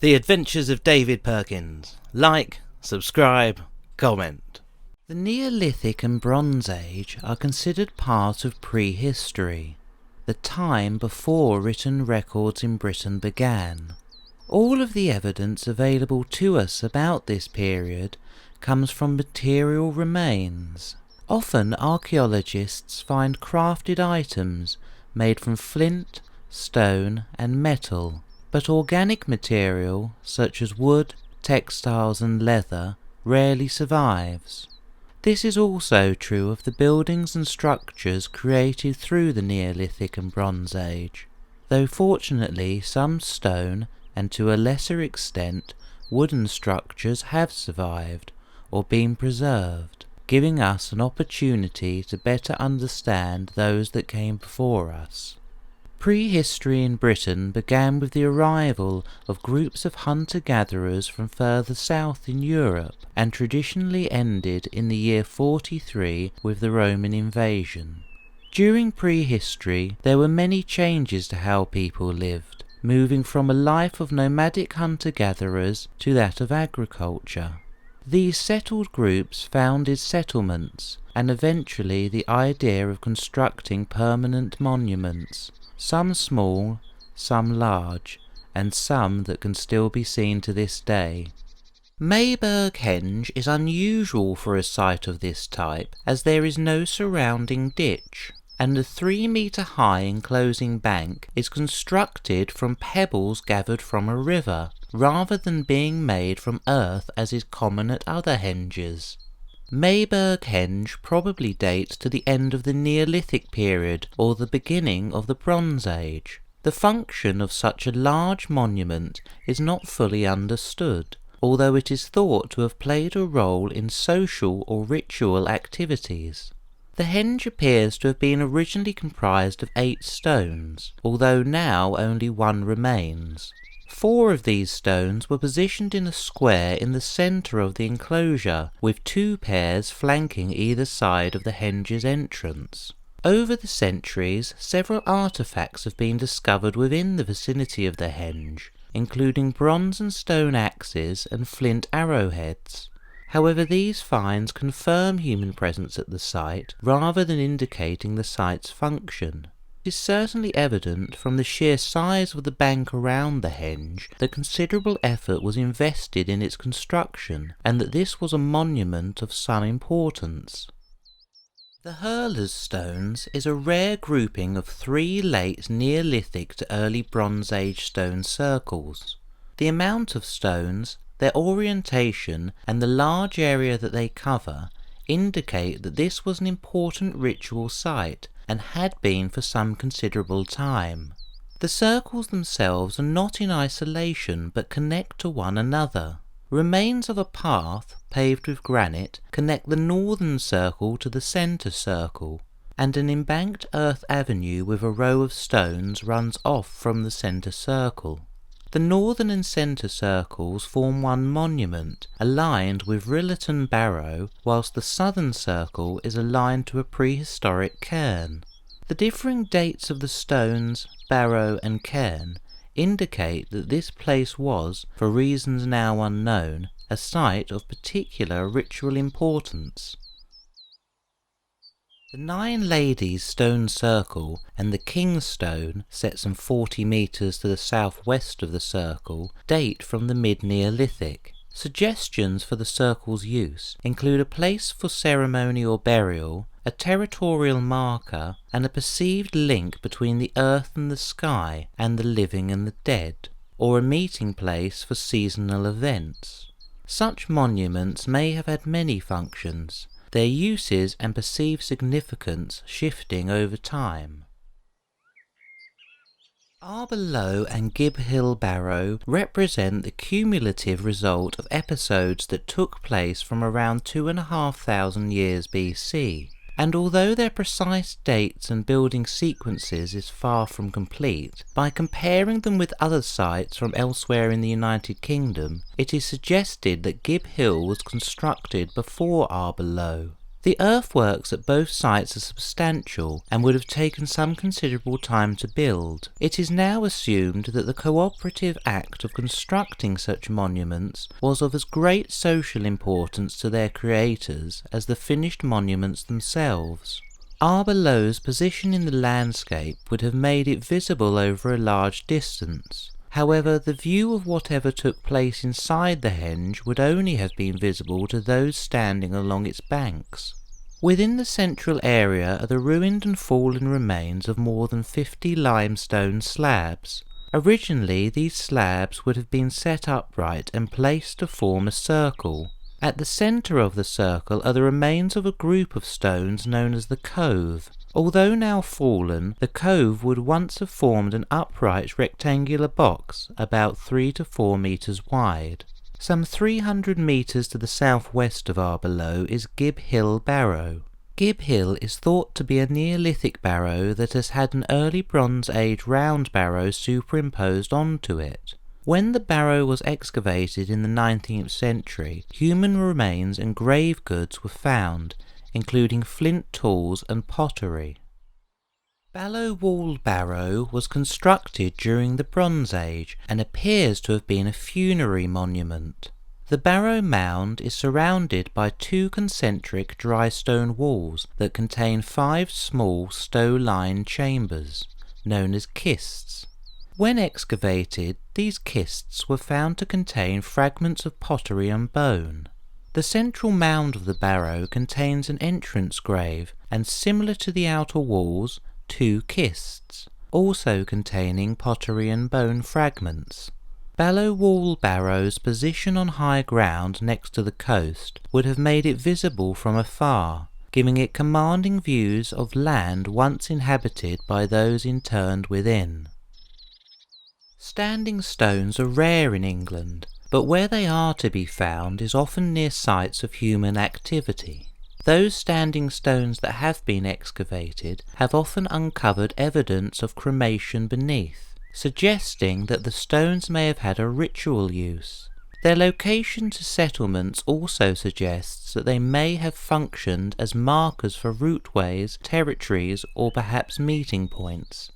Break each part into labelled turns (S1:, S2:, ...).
S1: The Adventures of David Perkins. Like, subscribe, comment. The Neolithic and Bronze Age are considered part of prehistory, the time before written records in Britain began. All of the evidence available to us about this period comes from material remains. Often archaeologists find crafted items made from flint, stone and metal, but organic material such as wood, textiles and leather rarely survives. This is also true of the buildings and structures created through the Neolithic and Bronze Age, though fortunately some stone and to a lesser extent wooden structures have survived or been preserved, giving us an opportunity to better understand those that came before us. Prehistory in Britain began with the arrival of groups of hunter-gatherers from further south in Europe, and traditionally ended in the year 43 with the Roman invasion. During prehistory, there were many changes to how people lived, moving from a life of nomadic hunter-gatherers to that of agriculture. These settled groups founded settlements, and eventually the idea of constructing permanent monuments, some small, some large, and some that can still be seen to this day. Mayburgh Henge is unusual for a site of this type, as there is no surrounding ditch, and the 3-metre-high enclosing bank is constructed from pebbles gathered from a river, rather than being made from earth as is common at other henges. Mayburgh Henge probably dates to the end of the Neolithic period or the beginning of the Bronze Age. The function of such a large monument is not fully understood, although it is thought to have played a role in social or ritual activities. The henge appears to have been originally comprised of 8 stones, although now only 1 remains. 4 of these stones were positioned in a square in the centre of the enclosure, with 2 pairs flanking either side of the henge's entrance. Over the centuries, several artefacts have been discovered within the vicinity of the henge, including bronze and stone axes and flint arrowheads. However, these finds confirm human presence at the site, rather than indicating the site's function. It is certainly evident from the sheer size of the bank around the henge that considerable effort was invested in its construction, and that this was a monument of some importance. The Hurlers stones is a rare grouping of 3 late Neolithic to early Bronze Age stone circles. The amount of stones, their orientation, and the large area that they cover indicate that this was an important ritual site, and had been for some considerable time. The circles themselves are not in isolation but connect to one another. Remains of a path, paved with granite, connect the northern circle to the centre circle, and an embanked earth avenue with a row of stones runs off from the centre circle. The northern and centre circles form one monument, aligned with Rillerton Barrow, whilst the southern circle is aligned to a prehistoric cairn. The differing dates of the stones, barrow and cairn indicate that this place was, for reasons now unknown, a site of particular ritual importance. The 9 Ladies stone circle and the King's stone, set some 40 metres to the southwest of the circle, date from the mid-Neolithic. Suggestions for the circle's use include a place for ceremony or burial, a territorial marker, and a perceived link between the earth and the sky and the living and the dead, or a meeting place for seasonal events. Such monuments may have had many functions, their uses and perceived significance shifting over time. Arbour Low and Gib Hill Barrow represent the cumulative result of episodes that took place from around 2,500 years BC, and although their precise dates and building sequences is far from complete, by comparing them with other sites from elsewhere in the United Kingdom, it is suggested that Gib Hill was constructed before Arbour Low. The earthworks at both sites are substantial and would have taken some considerable time to build. It is now assumed that the cooperative act of constructing such monuments was of as great social importance to their creators as the finished monuments themselves. Arbour Low's position in the landscape would have made it visible over a large distance. However, the view of whatever took place inside the henge would only have been visible to those standing along its banks. Within the central area are the ruined and fallen remains of more than 50 limestone slabs. Originally, these slabs would have been set upright and placed to form a circle. At the centre of the circle are the remains of a group of stones known as the Cove. Although now fallen, the cove would once have formed an upright rectangular box about 3 to 4 metres wide. Some 300 metres to the southwest of Arbour Low is Gib Hill Barrow. Gib Hill is thought to be a Neolithic barrow that has had an early Bronze Age round barrow superimposed onto it. When the barrow was excavated in the 19th century, human remains and grave goods were found, including flint tools and pottery. Ballowall Barrow was constructed during the Bronze Age and appears to have been a funerary monument. The Barrow mound is surrounded by 2 concentric dry stone walls that contain 5 small stone-lined chambers, known as kists. When excavated, these kists were found to contain fragments of pottery and bone. The central mound of the barrow contains an entrance grave and, similar to the outer walls, 2 kists, also containing pottery and bone fragments. Ballowall Barrow's position on high ground next to the coast would have made it visible from afar, giving it commanding views of land once inhabited by those interned within. Standing stones are rare in England, but where they are to be found is often near sites of human activity. Those standing stones that have been excavated have often uncovered evidence of cremation beneath, suggesting that the stones may have had a ritual use. Their location to settlements also suggests that they may have functioned as markers for routeways, territories, or perhaps meeting points.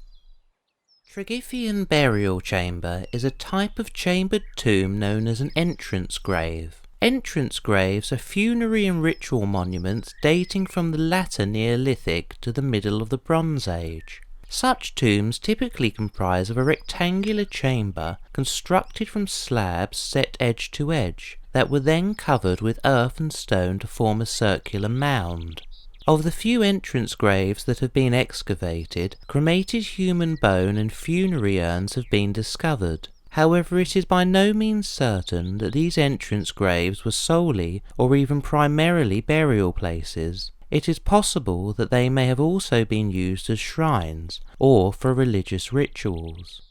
S1: Tregiffian burial chamber is a type of chambered tomb known as an entrance grave. Entrance graves are funerary and ritual monuments dating from the latter Neolithic to the middle of the Bronze Age. Such tombs typically comprise of a rectangular chamber constructed from slabs set edge to edge that were then covered with earth and stone to form a circular mound. Of the few entrance graves that have been excavated, cremated human bone and funerary urns have been discovered. However, it is by no means certain that these entrance graves were solely or even primarily burial places. It is possible that they may have also been used as shrines or for religious rituals.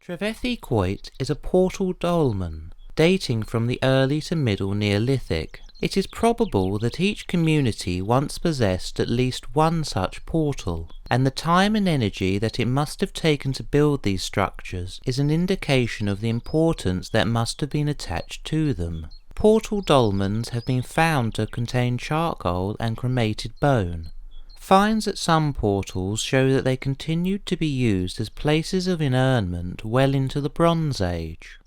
S1: Trethevy Quoit is a portal dolmen, dating from the early to middle Neolithic. It is probable that each community once possessed at least one such portal, and the time and energy that it must have taken to build these structures is an indication of the importance that must have been attached to them. Portal dolmens have been found to contain charcoal and cremated bone. Finds at some portals show that they continued to be used as places of interment well into the Bronze Age.